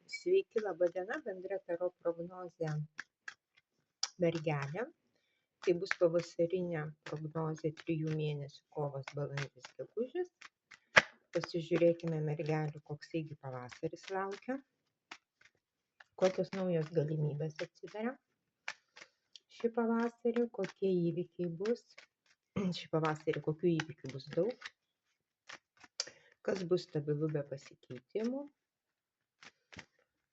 Sveiki, laba diena, bendra taro prognozė mergelė. Tai bus pavasarinė prognozė 3 mėnesių kovas, balandis, gegužis. Pasižiūrėkime mergelių, koksai pavasaris laukia, kokios naujos galimybės atsiveria šį pavasarį, kokie įvykiai bus. Šį pavasarį kokių įvykių bus daug, kas bus stabilu be pasikeitimų,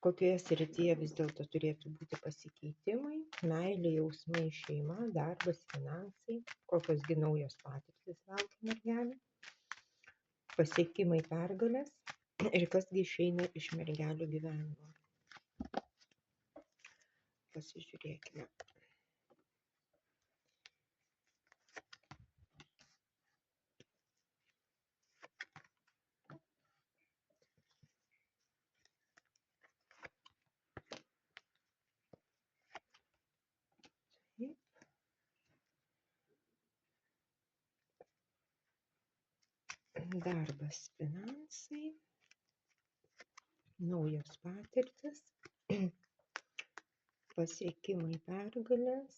kokioje srityje vis dėlto turėtų būti pasikeitimai, meilė, jausmai, šeima, darbas, finansai, kokios naujos patirtys laukia mergelių, pasiekimai, pergalės ir kasgi išeina iš mergelių gyvenimo. Pasižiūrėkime. Darbas, finansai, naujos patirtis, pasiekimai, pergalės,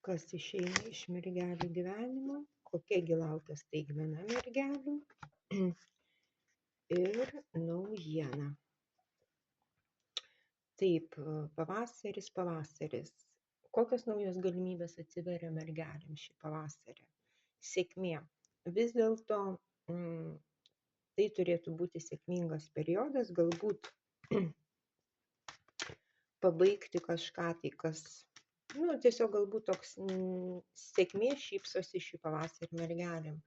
kas išeina iš mergelių gyvenimo, kokiagi laukia staigmena mergelių ir naujiena. Taip, pavasaris. Kokios naujos galimybės atsiveria mergelėm šį pavasarį? Sėkmė. Vis dėlto tai turėtų būti sėkmingas periodas, galbūt pabaigti kažką tai, kas, tiesiog galbūt toks sėkmė šypsosi šį pavasarį mergelėm.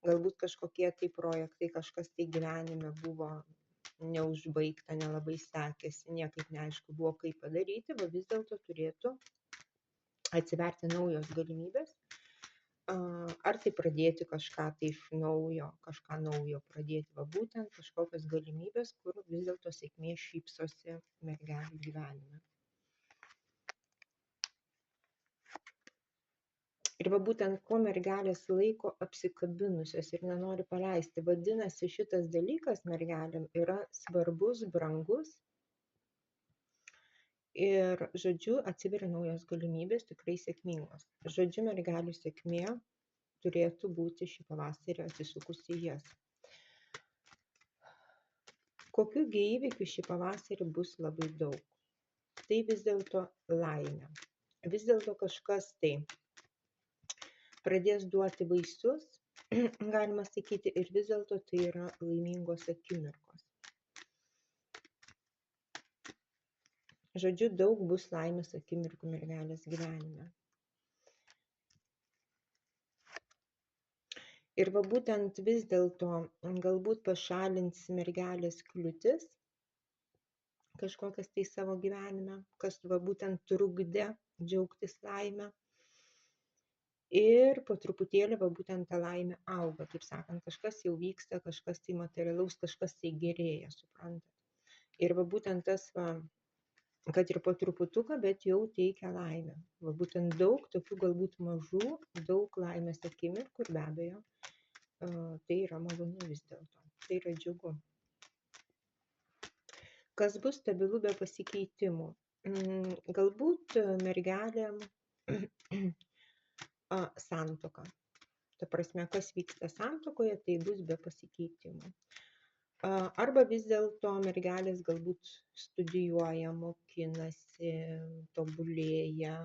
Galbūt kažkokie tai projektai, kažkas tai gyvenime buvo neužbaigta, nelabai sekėsi, niekaip neaišku buvo kaip padaryti, bet vis dėlto turėtų atsiverti naujos galimybės. Ar tai pradėti kažką tai iš naujo, kažką naujo pradėti, būtent kažkokios galimybės, kur vis dėlto sėkmė šypsosi mergelių gyvenime. Ir būtent ko mergelės laiko apsikabinusios ir nenori paleisti. Vadinasi, šitas dalykas mergelėm yra svarbus, brangus. Ir, žodžiu, atsiveria naujos galimybės, tikrai sėkmingos. Žodžiu, mergelių sėkmė turėtų būti šį pavasarį atsisukusi į jas. Kokių įvykių šį pavasarį bus labai daug? Tai vis dėlto laimė. Vis dėlto kažkas tai pradės duoti vaisius, galima sakyti, ir vis dėlto tai yra laimingos akimirkos. Žodžiu, daug bus laimės akimirkų mergelės gyvenime. Ir būtent vis dėlto galbūt pašalins mergelės kliūtis kažkokias tai savo gyvenime, kas būtent trukdė džiaugtis laimę. Ir po truputėlį būtent ta laimė auga, kaip sakant, kažkas jau vyksta, kažkas tai materialaus, kažkas tai gerėja, suprantat. Ir būtent tas, kad ir po truputuką, bet jau teikia laimę. Būtent daug tokių galbūt mažų, daug laimės akimirkų ir be abejo, tai yra malonu vis dėlto, tai yra džiugu. Kas bus stabilu be pasikeitimų? Galbūt mergelėm santuoka. Ta prasme, kas vyksta santuokoje, tai bus be pasikeitimų. Arba vis dėlto mergelės galbūt studijuoja, mokinasi, tobulėja.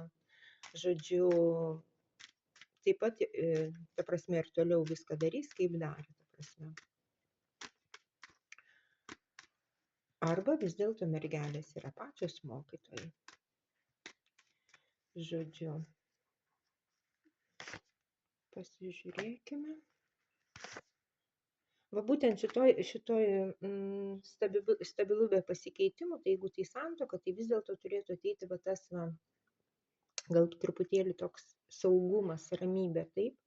Žodžiu, taip pat, ta prasme, ir toliau viską darys, kaip darė, ta prasme. Arba vis dėlto mergelės yra pačios mokytojai. Žodžiu. Pasižiūrėkime. Būtent šitoj stabilu be pasikeitimų, tai jeigu tai santuoka, tai vis dėlto turėtų ateiti tas, gal truputėlį toks saugumas, ramybė, taip.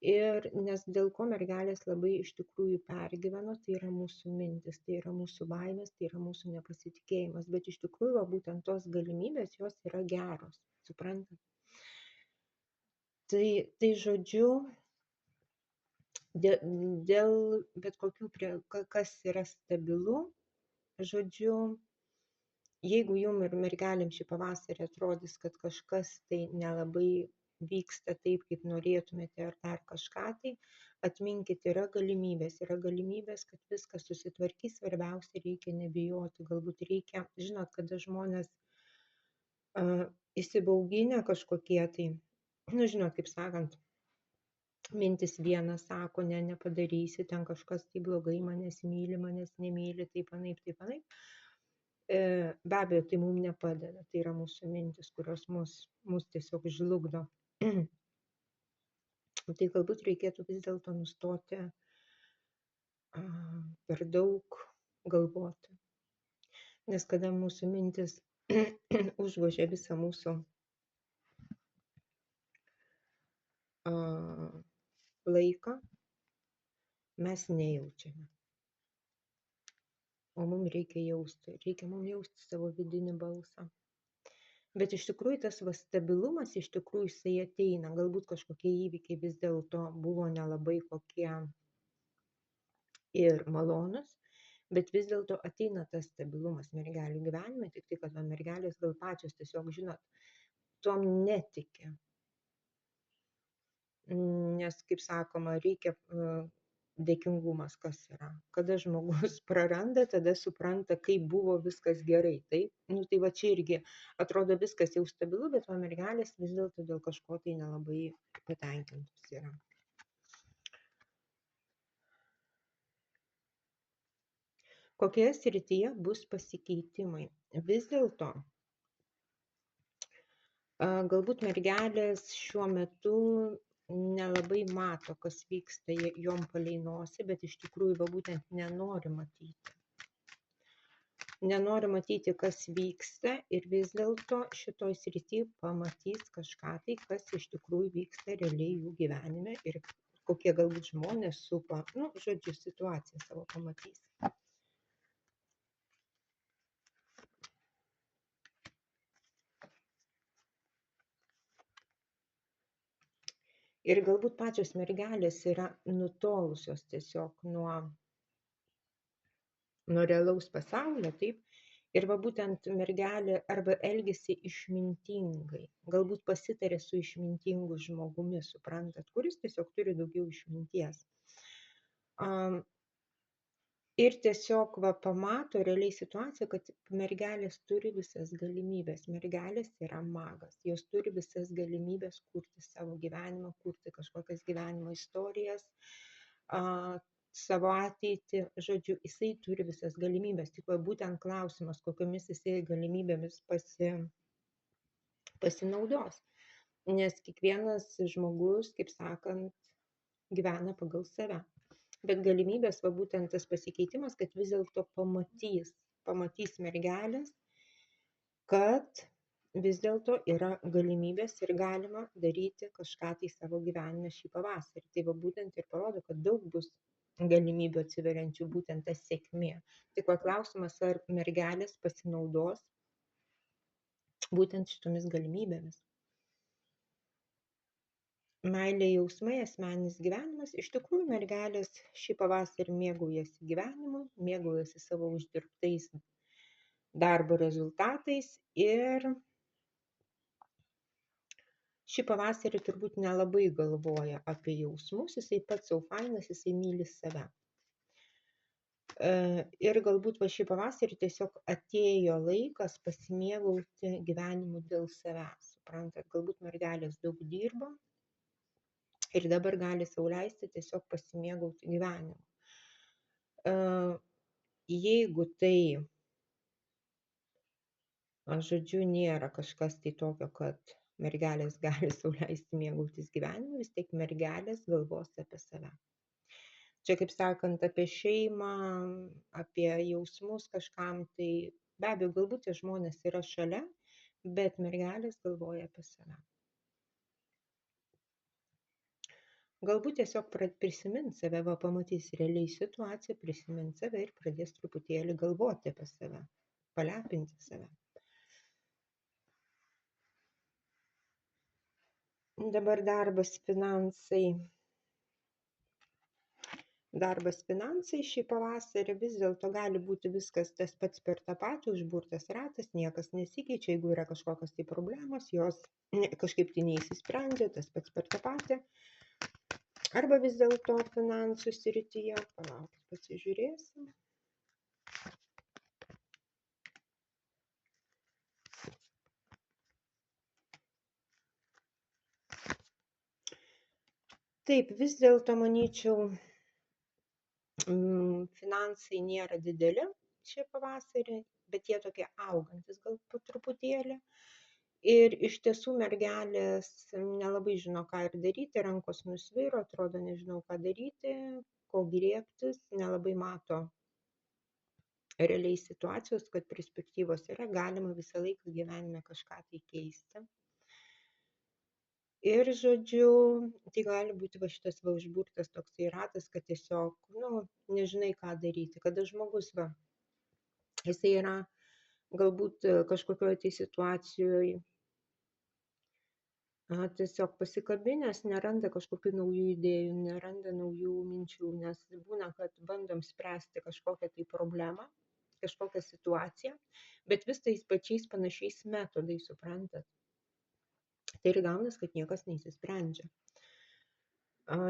Ir nes dėl ko mergelės labai iš tikrųjų pergyveno, tai yra mūsų mintis, tai yra mūsų baimės, tai yra mūsų nepasitikėjimas. Bet iš tikrųjų, būtent tos galimybės, jos yra geros, suprantat? Tai žodžiu, dėl bet kokių, kas yra stabilu, žodžiu, jeigu jum ir mergelėm šį pavasarį atrodys, kad kažkas tai nelabai vyksta taip, kaip norėtumėte ar dar kažką tai, atminkit, yra galimybės, kad viskas susitvarkys, svarbiausia reikia nebijoti, galbūt reikia, žinot, kada žmonės įsibauginę kažkokie tai, nu žinot, kaip sakant, mintis viena sako, ne, nepadarysi, ten kažkas tai blogai, manęs myli, manęs nemyli, taip anaip, taip anaip. Be abejo, tai mums nepadeda, tai yra mūsų mintis, kurios mus tiesiog žlugdo. Tai galbūt reikėtų vis dėlto nustoti per daug galvoti. Nes kada mūsų mintis užgožia visą mūsų laiką, mes nejaučiame. O mums reikia mums jausti savo vidinį balsą. Bet iš tikrųjų tas stabilumas, iš tikrųjų jisai ateina, galbūt kažkokie įvykiai vis dėlto buvo nelabai kokie ir malonus, bet vis dėlto ateina tas stabilumas mergelių gyvenime, tik tai, kad mergelės gal pačios tiesiog, žinot, tuom netiki. Nes, kaip sakoma, reikia dėkingumas kas yra. Kada žmogus praranda, tada supranta, kaip buvo viskas gerai. Taip? Tai va čia irgi atrodo viskas jau stabilu, bet mergelės vis dėlto dėl kažko tai nelabai patenkintos yra. Kokioje srityje bus pasikeitimai? Vis dėlto, galbūt mergelės šiuo metu nelabai mato, kas vyksta jom palei nosį, bet iš tikrųjų būtent nenori matyti. Nenori matyti, kas vyksta ir vis dėlto šitoj srity pamatys kažką tai, kas iš tikrųjų vyksta realiai jų gyvenime ir kokie galbūt žmonės supa, žodžiu, situaciją savo pamatys. Ir galbūt pačios mergelės yra nutolusios tiesiog nuo realaus pasaulio, taip, ir būtent mergelė arba elgiasi išmintingai, galbūt pasitarė su išmintingu žmogumi, suprantat, kuris tiesiog turi daugiau išminties. Ir tiesiog pamato realiai situaciją, kad mergelės turi visas galimybės. Mergelės yra magas. Jos turi visas galimybės kurti savo gyvenimą, kurti kažkokias gyvenimo istorijas, savo ateitį. Žodžiu, jisai turi visas galimybės. Tik būtent klausimas, kokiomis jisai galimybėmis pasinaudos. Nes kiekvienas žmogus, kaip sakant, gyvena pagal save. Bet galimybės, būtent tas pasikeitimas, kad vis dėlto pamatys mergelės, kad vis dėlto yra galimybės ir galima daryti kažką tai savo gyvenime šį pavasarį. Tai būtent ir parodo, kad daug bus galimybių atsiveriančių, būtent ta sėkmė. Tik klausimas, ar mergelės pasinaudos būtent šitomis galimybėmis. Meilė, jausmai, asmeninis gyvenimas. Iš tikrųjų, mergelės šį pavasarį mėgaujasi gyvenimu, mėgaujasi savo uždirbtais darbo rezultatais ir šį pavasarį turbūt nelabai galvoja apie jausmus, jisai pats sau fainas, jisai myli save. Ir galbūt šį pavasarį tiesiog atėjo laikas pasimėgauti gyvenimu dėl savęs. Suprantat, galbūt mergelės daug dirbo. Ir dabar gali sau leisti tiesiog pasimėgauti gyvenimu. Jeigu tai, žodžiu, nėra kažkas tai tokio, kad mergelės gali sau leisti mėgautis gyvenimu, vis tiek mergelės galvos apie save. Čia, kaip sakant, apie šeimą, apie jausmus kažkam, tai be abejo, galbūt tie žmonės yra šalia, bet mergelės galvoja apie save. Galbūt tiesiog prisimint save, pamatys realiai situaciją, prisimint save ir pradės truputėlį galvoti apie save, palepinti save. Dabar darbas, finansai. Darbas, finansai šį pavasarį vis dėlto gali būti viskas tas pats per tą patį, užburtas ratas, niekas nesikeičia, jeigu yra kažkokios tai problemos, jos kažkaip tai neįsisprendžia, tas pats per tą patį. Arba vis dėlto finansų srityje, palaukit, pasižiūrėsim. Taip, vis dėlto manyčiau, finansai nėra dideli šį pavasarį, bet jie tokie augantis gal po truputėlį. Ir iš tiesų mergelės nelabai žino, ką ir daryti, rankos nusviro, atrodo, nežinau, ką daryti, ko griebtis, nelabai mato realiai situacijos, kad perspektyvos yra, galima visą laiką gyvenime kažką tai keisti. Ir, žodžiu, tai gali būti va šitas va užburtas toksai ratas, kad tiesiog, nežinai, ką daryti. Kada žmogus, jisai yra galbūt kažkokioje tai situacijoje tiesiog pasikabinęs, neranda kažkokių naujų idėjų, neranda naujų minčių, nes būna, kad bandom spręsti kažkokią tai problemą, kažkokią situaciją, bet vis tais pačiais panašiais metodais, suprantat. Tai ir gaunas, kad niekas neįsisprendžia.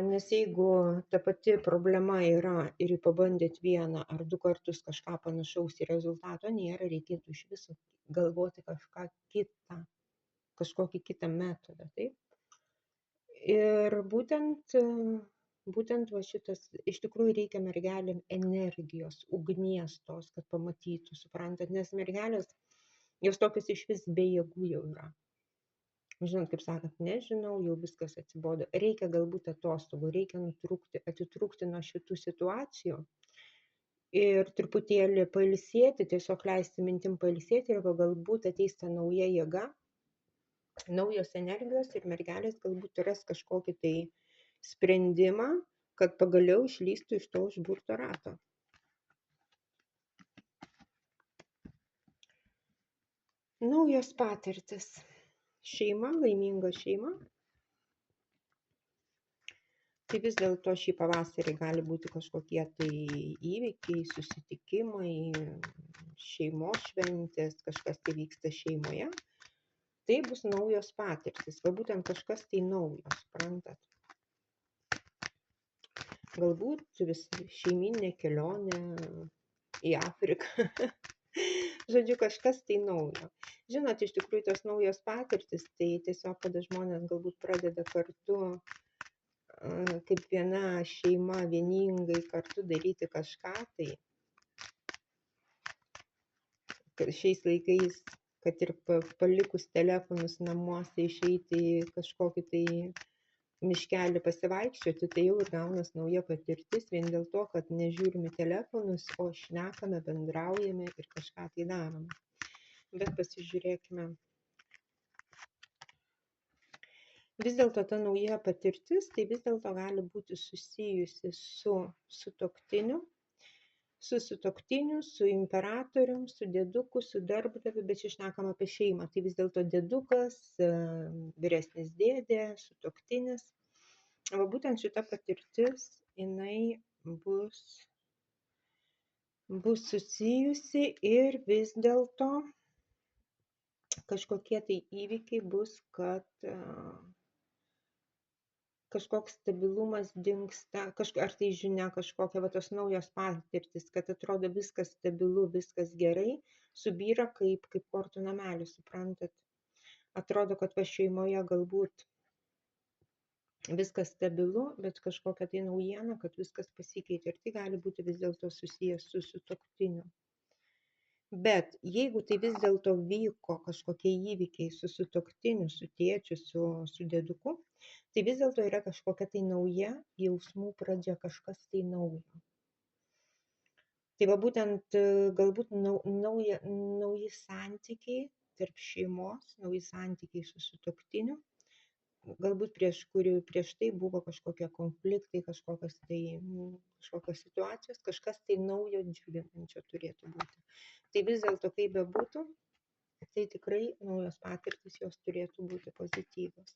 Nes jeigu ta pati problema yra ir pabandėt vieną ar du kartus kažką panašaus ir rezultato nėra, reikėtų iš viso galvoti kažką kitą, kažkokį kitą metodą, taip? Ir būtent va šitas, iš tikrųjų reikia mergelėm energijos, ugnies tos, kad pamatytų, suprantat, nes mergelės, jos tokios iš vis be jėgų jau yra. Žinot, kaip sakant, nežinau, jau viskas atsibodo. Reikia galbūt atostogų, reikia atitrūkti nuo šitų situacijų ir truputėlį pailsėti, tiesiog leisti mintim pailsėti ir galbūt ateis ta nauja jėga, naujos energijos ir mergelės galbūt ras kažkokį tai sprendimą, kad pagaliau išlįstų iš to užburto rato. Naujos patirtis. Šeima, laiminga šeima. Tai vis dėlto šį pavasarį gali būti kažkokie tai įvykiai, susitikimai, šeimos šventės, kažkas tai vyksta šeimoje. Tai bus naujos patirtis, va būtent kažkas tai naujo, suprantat. Galbūt šeiminė kelionė į Afriką. Žodžiu, kažkas tai naujo. Žinot, iš tikrųjų tos naujos patirtis, tai tiesiog, kada žmonės galbūt pradeda kartu, kaip viena šeima vieningai kartu daryti kažką, tai šiais laikais, kad ir palikus telefonus namuose išeiti į kažkokį tai miškelį pasivaikščioti, tai jau ir gaunas nauja patirtis, vien dėl to, kad nežiūrime telefonus, o šnekame, bendraujame ir kažką tai darome. Bet pasižiūrėkime. Vis dėlto ta nauja patirtis, tai vis dėlto gali būti susijusi su sutuoktiniu, su imperatorium, su dėduku, su darbdaviu, bet čia šnekam apie šeimą. Tai vis dėlto dėdukas, vyresnis dėdė, sutuoktinis. Va būtent šita patirtis, jinai bus susijusi ir vis dėlto kažkokie tai įvykiai bus, kad kažkoks stabilumas dingsta, ar tai žinia kažkokia, va tos naujos patirtis, kad atrodo viskas stabilu, viskas gerai, subyra kaip kortų namelis, suprantat. Atrodo, kad va šeimoje galbūt viskas stabilu, bet kažkokia tai naujiena, kad viskas pasikeitė ir tai gali būti vis dėlto susijęs su sutuoktiniu. Bet jeigu tai vis dėlto vyko kažkokie įvykiai su sutuoktiniu, su tėčiu, su dėduku, tai vis dėlto yra kažkokia tai nauja jausmų pradžia, kažkas tai naujo. Tai va būtent galbūt nauji santykiai tarp šeimos, nauji santykiai su sutuoktiniu, galbūt prieš tai buvo kažkokie konfliktai, kažkokios situacijos, kažkas tai naujo džiuginančio turėtų būti. Tai vis dėlto, kaip bebūtų, tai tikrai naujos patirtis jos turėtų būti pozityvios.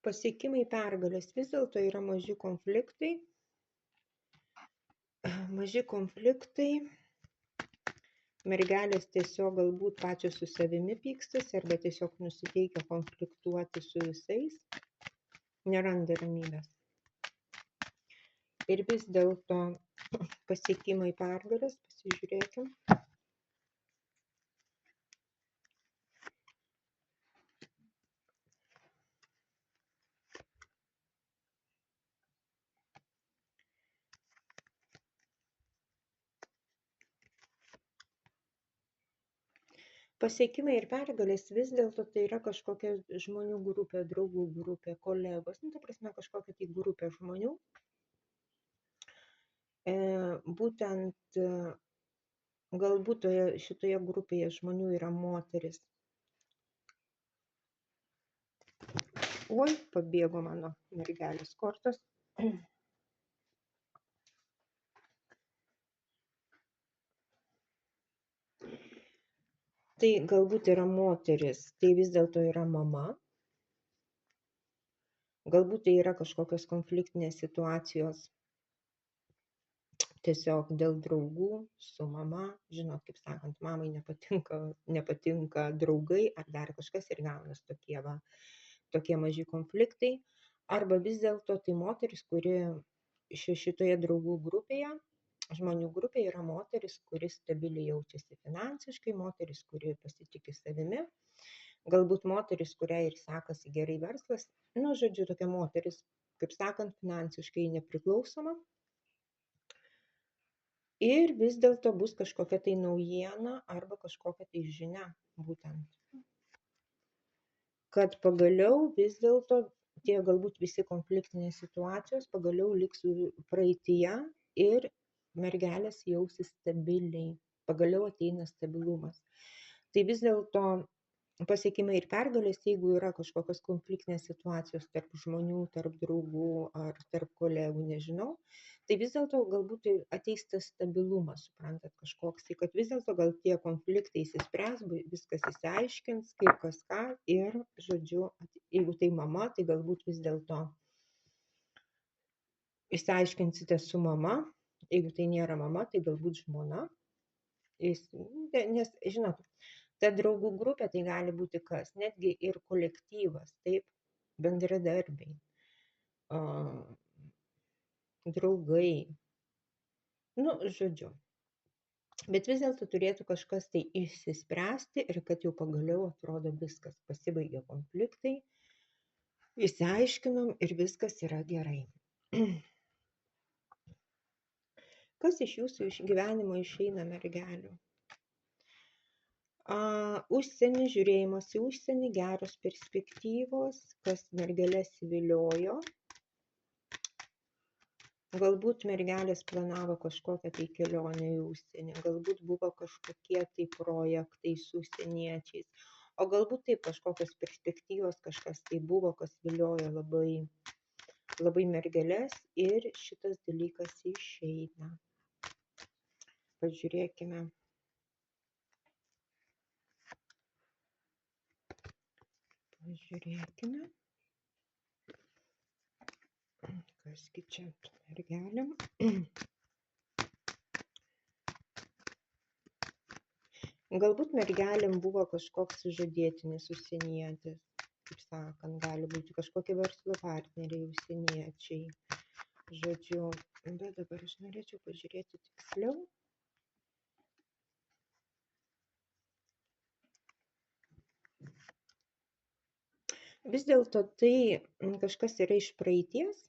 Pasiekimai, pergalės vis dėlto yra maži konfliktai. Maži konfliktai. Mergelės tiesiog galbūt pačios su savimi pykstasi arba tiesiog nusiteikia konfliktuoti su visais. Neranda ramybės. Ir vis dėlto pasiekimai, pergalės, pasižiūrėkim. Pasiekimai ir pergalės vis dėlto tai yra kažkokia žmonių grupė, draugų grupė, kolegos, ta prasme kažkokia tai grupė žmonių. Būtent galbūt šitoje grupėje žmonių yra moteris. Oi, pabėgo mano mergelės kortos. Tai galbūt yra moteris, tai vis dėlto yra mama. Galbūt tai yra kažkokios konfliktinės situacijos tiesiog dėl draugų su mama. Žinot, kaip sakant, mamai nepatinka draugai ar dar kažkas ir gaunas tokie maži konfliktai. Arba vis dėlto tai moteris, kuri šitoje draugų grupėje, žmonių grupėje yra moteris, kuri stabiliai jaučiasi finansiškai, moteris, kuri pasitiki savimi, galbūt moteris, kuriai ir sekasi gerai verslas, žodžiu, tokia moteris, kaip sakant, finansiškai nepriklausoma. Ir vis dėlto bus kažkokia tai naujiena arba kažkokia tai žinia, būtent, kad pagaliau vis dėlto tie galbūt visi konfliktinės situacijos pagaliau liks praeityje ir mergelės jausis stabiliai, pagaliau ateina stabilumas. Tai vis dėlto pasiekimai ir pergalės, jeigu yra kažkokios konfliktinės situacijos tarp žmonių, tarp draugų ar tarp kolegų, nežinau, tai vis dėlto galbūt ateis tas stabilumas, suprantat, kažkoks, tai kad vis dėlto gal tie konfliktai įsispręs, viskas įsiaiškins, kaip kas ką ir, žodžiu, jeigu tai mama, tai galbūt vis dėlto išsiaiškinsite su mama, jeigu tai nėra mama, tai galbūt žmona, nes, žinot, ta draugų grupė tai gali būti kas, netgi ir kolektyvas, taip, bendradarbiai, draugai, žodžiu. Bet vis dėlto turėtų kažkas tai išsispręsti ir kad jau pagaliau atrodo viskas, pasibaigė konfliktai, išsiaiškinom ir viskas yra gerai. Kas iš jūsų gyvenimo išeina, mergelių? Užsienį, žiūrėjimas į užsienį, geros perspektyvos, kas mergelės viliojo. Galbūt mergelės planavo kažkokią tai kelionę į užsienį, galbūt buvo kažkokie tai projektai su užsieniečiais, o galbūt taip kažkokios perspektyvos, kažkas tai buvo, kas viliojo labai, labai mergelės ir šitas dalykas išeina. Pažiūrėkime. Kasgi čia mergelėm. Galbūt mergelėm buvo kažkoks sužadėtinis užsienietis, kaip sakant, gali būti kažkokie verslo partneriai užsieniečiai. Žodžiu, bet dabar aš norėčiau pažiūrėti tiksliau. Vis dėlto tai kažkas yra iš praeities,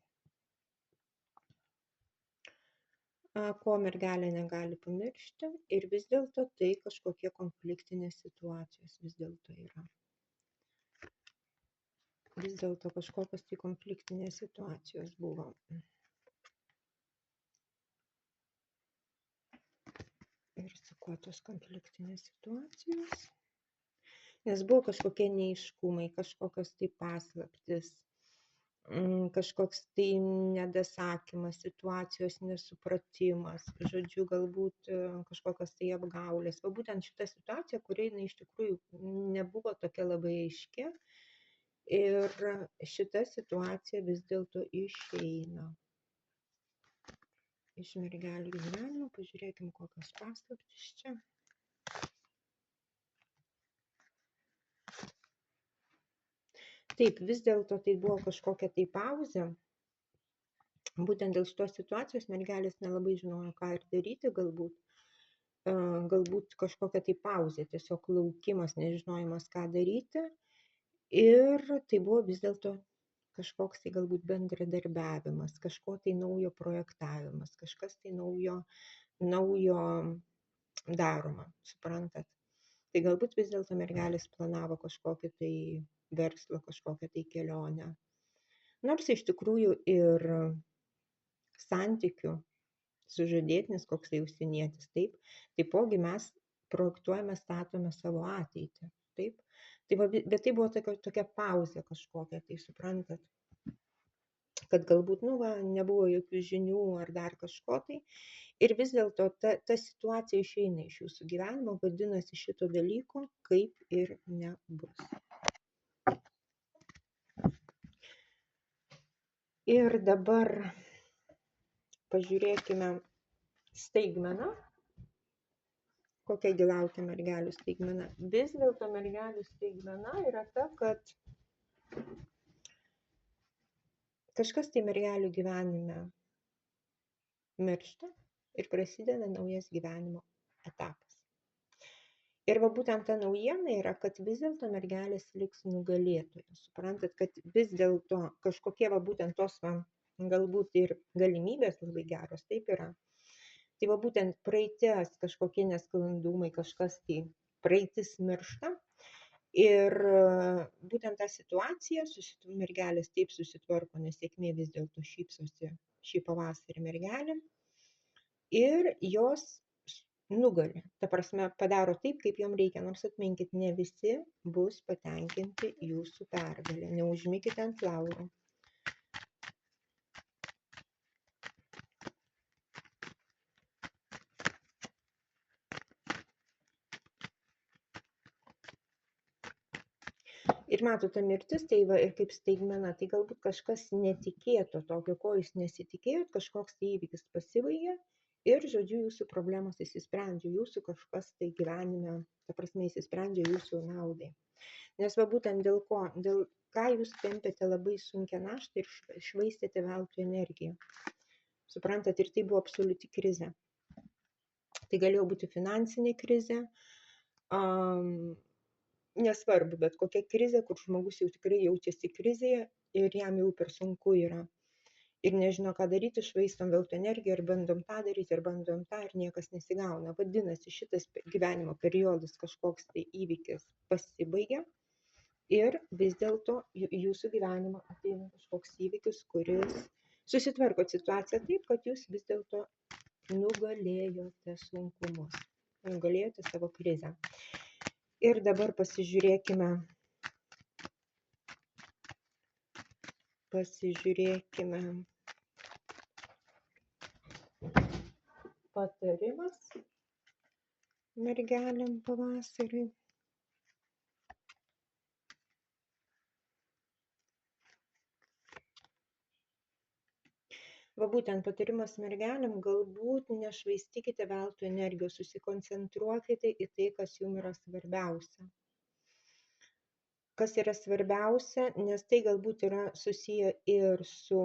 ko mergelė negali pamiršti ir vis dėlto tai kažkokie konfliktinės situacijos vis dėlto yra. Vis dėlto kažkokios tai konfliktinės situacijos buvo. Ir su kuo tos konfliktinės situacijos? Nes buvo kažkokie neaiškumai, kažkokios tai paslaptis, kažkoks tai nedasakymas, situacijos nesupratimas, žodžiu, galbūt kažkokios tai apgaulės. O būtent šita situacija, kuri iš tikrųjų nebuvo tokia labai aiški, Ir šita situacija vis dėlto išeina iš mergelių gyvenimo. Pažiūrėkim, kokios paslaptys čia. Taip, vis dėlto tai buvo kažkokia tai pauzė. Būtent dėl šitos situacijos mergelės nelabai žinojo, ką ir daryti, galbūt kažkokia tai pauzė, tiesiog laukimas, nežinojimas, ką daryti. Ir tai buvo vis dėlto kažkoks tai galbūt bendradarbiavimas, kažko tai naujo projektavimas, kažkas tai naujo daroma, suprantat. Tai galbūt vis dėlto mergelės planavo kažkokį tai verslą, kažkokią tai kelionę. Nors iš tikrųjų ir santykių sužadėtinis, koks tai užsienietis, taip, taipogi mes projektuojame, statome savo ateitį, taip. Tai va, bet tai buvo tokia pauzė kažkokia, tai suprantat, kad galbūt, nebuvo jokių žinių ar dar kažko tai. Ir vis dėlto ta situacija išeina iš jūsų gyvenimo, vadinasi, šito dalyko kaip ir nebus. Ir dabar pažiūrėkime staigmeną. Kokia gi laukia mergelių staigmena? Vis dėlto mergelių staigmena yra ta, kad kažkas tai mergelių gyvenime miršta ir prasideda naujas gyvenimo etapas. Ir va būtent ta naujiena yra, kad vis dėlto mergelės liks nugalėtojos. Suprantat, kad vis dėlto kažkokie va būtent tos galbūt ir galimybės labai geros, taip yra. Tai va būtent praeities kažkokie nesklandumai, kažkas tai praeitis miršta. Ir būtent tą situaciją mergelės taip susitvarko, nes sėkmė vis dėlto šypsosi šį pavasarį mergelėm. Ir jos nugali, ta prasme padaro taip, kaip jom reikia, nors atminkit, ne visi bus patenkinti jūsų pergalė, neužmykite ant laurų. Ir matote, mirtis tai va ir kaip staigmena, tai galbūt kažkas netikėto, tokio, ko jūs nesitikėjot, kažkoks tai įvykis pasibaigė. Ir, žodžiu, jūsų problemos įsisprendžia, jūsų kažkas tai gyvenime, ta prasme, įsisprendžia jūsų naudai. Nes va būtent dėl ką jūs tempėte labai sunkią naštą ir švaistėte veltui energiją. Suprantat, ir tai buvo absoliuti krizė. Tai galėjo būti finansinė krizė, nesvarbu, bet kokia krizė, kur žmogus jau tikrai jaučiasi krizėje ir jam jau per sunku yra. Ir nežino, ką daryti, švaistom veltui energiją, ir bandom tą daryti, ir bandom tą, ir niekas nesigauna. Vadinasi, šitas gyvenimo periodas, kažkoks tai įvykis pasibaigia ir vis dėlto jūsų gyvenimo ateina kažkoks įvykis, kuris susitvarko situaciją taip, kad jūs vis dėlto nugalėjote sunkumus, nugalėjote savo krizę. Ir dabar pasižiūrėkime patarimas mergelėm pavasariui. Va būtent patarimas mergelėm, galbūt nešvaistykite veltui energijos, susikoncentruokite į tai, kas jums yra svarbiausia. Kas yra svarbiausia, nes tai galbūt yra susiję ir su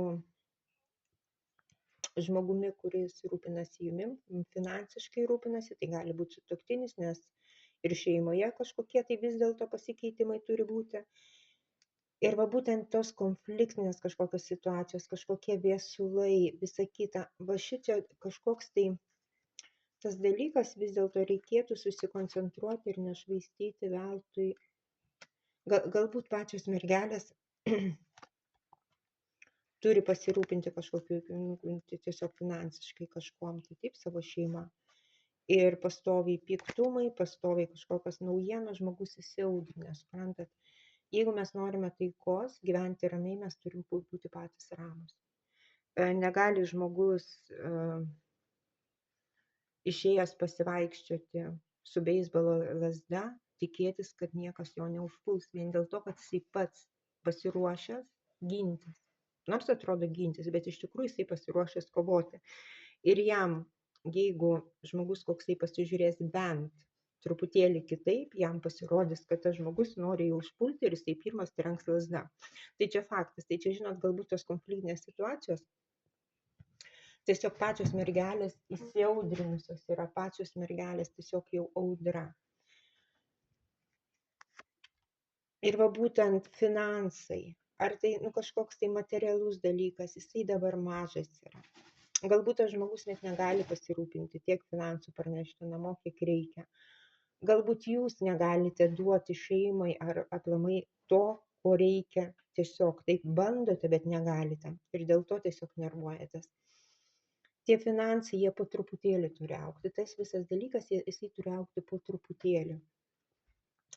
žmogumi, kuris rūpinasi jumim, finansiškai rūpinasi, tai gali būti sutuoktinis, nes ir šeimoje kažkokie tai vis dėlto pasikeitimai turi būti. Ir va būtent tos konfliktinės kažkokios situacijos, kažkokie viesulai, visa kita, va šičia kažkoks tai tas dalykas vis dėlto reikėtų susikoncentruoti ir nešvaistyti veltui. Galbūt pačios mergelės turi pasirūpinti kažkokiu, tiesiog finansiškai kažkuom, tai taip, savo šeimą. Ir pastoviai piktumai, pastoviai kažkokios naujienos, žmogus įsiaudrinęs, suprantat. Jeigu mes norime taikos, gyventi ramiai, mes turim būti patys ramus. Negali žmogus išėjęs pasivaikščioti su beisbolo lazda tikėtis, kad niekas jo neužpuls, vien dėl to, kad jisai pats pasiruošęs gintis. Nors atrodo gintis, bet iš tikrųjų jisai pasiruošęs kovoti. Ir jam, jeigu žmogus koksai pasižiūrės bent truputėlį kitaip, jam pasirodys, kad tas žmogus nori jau užpulti ir jisai pirmas trenks lazda. Tai čia faktas, tai čia žinot, galbūt tos konfliktinės situacijos, tiesiog pačios mergelės įsiaudrinusios yra, pačios mergelės tiesiog jau audra. Ir va būtent finansai, ar tai kažkoks tai materialus dalykas, jisai dabar mažas yra. Galbūt tas žmogus net negali pasirūpinti tiek finansų parnešti namo, kiek reikia. Galbūt jūs negalite duoti šeimai ar aplamai to, ko reikia, tiesiog taip bandote, bet negalite. Ir dėl to tiesiog nervuojatės. Tie finansai, jie po truputėlį turi augti. Tas visas dalykas, jisai turi augti po truputėlį.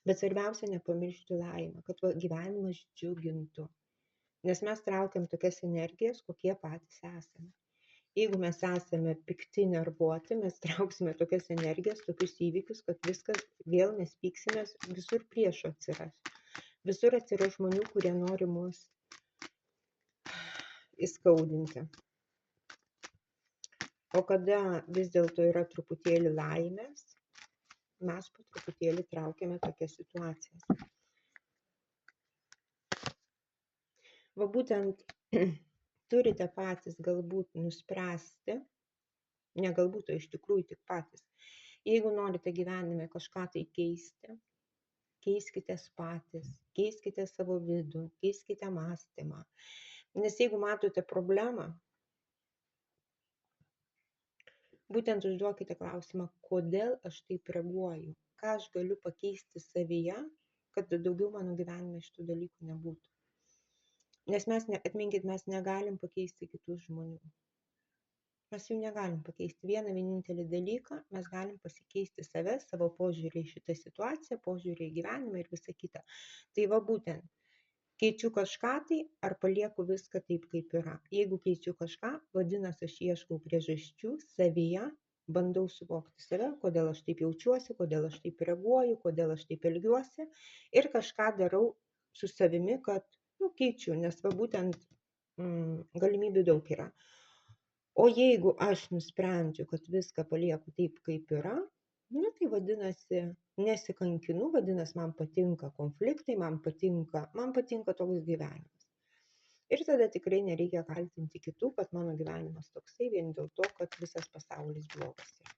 Bet svarbiausia nepamiršti laimę, kad gyvenimas džiugintų. Nes mes traukiam tokias energijas, kokie patys esame. Jeigu mes esame pikti, nervuoti, mes trauksime tokias energijas, tokius įvykius, kad viskas vėl mes pyksimės, visur priešų atsiras. Visur atsiras žmonių, kurie nori mus įskaudinti. O kada vis dėlto yra truputėlį laimės, mes po truputėlį traukiame tokias situacijas. Va būtent turite patys galbūt nuspręsti, ne galbūt, o iš tikrųjų tik patys. Jeigu norite gyvenime kažką tai keisti, keiskitės patys, keiskite savo vidų, keiskite mąstymą. Nes jeigu matote problemą, būtent užduokite klausimą, kodėl aš taip reaguoju, ką aš galiu pakeisti savyje, kad daugiau mano gyvenime šitų dalykų nebūtų. Nes atminkit, mes negalim pakeisti kitų žmonių. Mes jų negalim pakeisti. Vieną vienintelį dalyką, mes galim pasikeisti save, savo požiūrį į šitą situaciją, požiūrį į gyvenimą ir visą kitą. Tai va būtent, keičiu kažką tai ar palieku viską taip, kaip yra. Jeigu keičiu kažką, vadinasi, aš ieškau priežasčių savyje, bandau suvokti save, kodėl aš taip jaučiuosi, kodėl aš taip reaguoju, kodėl aš taip elgiuosi ir kažką darau su savimi, kad keičiu, nes va būtent galimybių daug yra. O jeigu aš nusprendžiu, kad viską palieku taip, kaip yra, tai vadinasi, nesikankinu, vadinasi, man patinka konfliktai, man patinka toks gyvenimas. Ir tada tikrai nereikia kaltinti kitų, kad mano gyvenimas toksai vien dėl to, kad visas pasaulis blogas yra.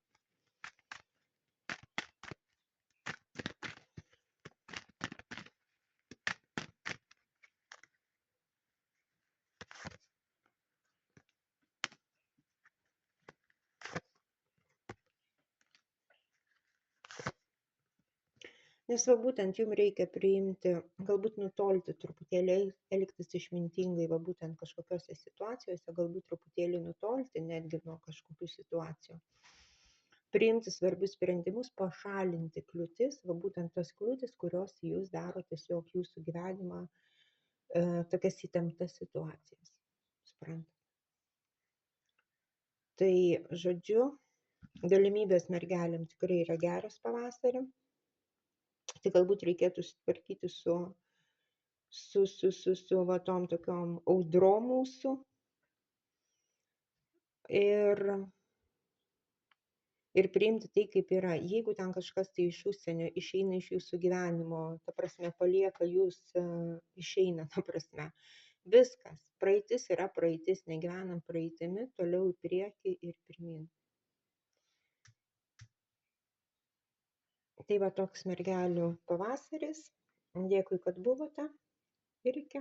Nes va būtent jums reikia priimti, galbūt nutolti truputėlį, elgtis išmintingai, va būtent kažkokiose situacijose, galbūt truputėlį nutolti netgi nuo kažkokių situacijų. Priimti svarbius sprendimus, pašalinti kliūtis, va būtent tos kliūtis, kurios jūs daro tiesiog jūsų gyvenimą tokias įtemptas situacijas. Suprantate? Tai, žodžiu, galimybės mergelėm tikrai yra geras pavasarį. Tai galbūt reikėtų sutvarkyti su va tom tokiom audrom mūsų ir priimti tai, kaip yra. Jeigu ten kažkas tai iš užsienio išeina iš jūsų gyvenimo, ta prasme, palieka jūs, išeina, ta prasme. Viskas. Praeitis yra praeitis, negyvenam praeitimi, toliau į priekį ir pirmyn. Tai va toks mergelių pavasaris. Dėkui, kad buvote. Ir iki.